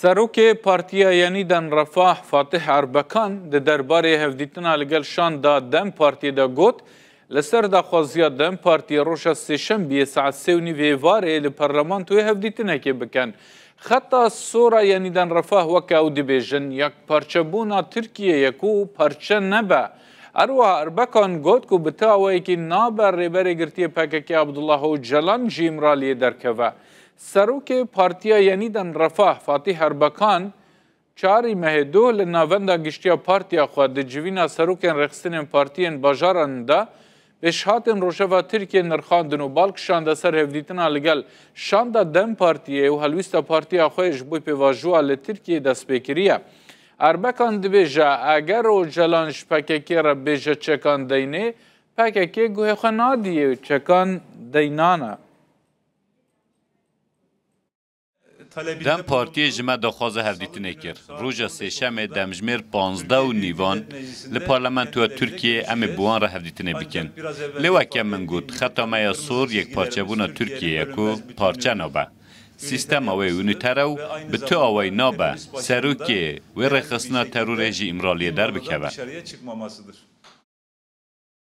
سروک پارتیا یانیدن رفاه فاتح اربکان ده درباره هفدیتنا لگل شان دا دم پارتی دا گوت لسر دا خوازیا دم پارتی روشا سیشنبی ساعت 3:30 واره لپرلمان توی هفدیتنا که بکن خطا سورا یانیدن رفاه وکا او دی بیجن یک پرچبونا ترکیه یکو پرچه نبا اروها اربکان گوت کو بتاوی که نابر ریبری گرتی پاککی عبدالله و جلان جیمرالی درکوه سروک پارتیا یانیدن رفاه فاتح اربکان چاری مهدو لناوندا گشتیا پارتیا خود جوینا سروکن رخصتن پارتین باجاران دا بشهاتن روشوا ترکیه نرخاندن و بالکشان دا سر هفدیتنا لگل شاندا دم پارتیه و هلویستا پارتیا خویش بوی پیواجوا لترکیه دست بکریه اربکان دبیجا اگر و جلانش پککی را بیجا چکان دینه پککی گوه خنادیه چکان دینانه دم پارتی جمع دخوازه هفدیتنه کرد. روژا سیشم دمجمیر 15 و نیوان لپارلمانتو ترکیه ام بوان را هفدیتنه بکن. لوکم من گود خطا میا سور یک پارچه بونا ترکیه یکو پارچه نابه. سیستم اوی اونیترو به تو اوی نابه سروکی و رخصنا ترور جی امرالیه در بکوه.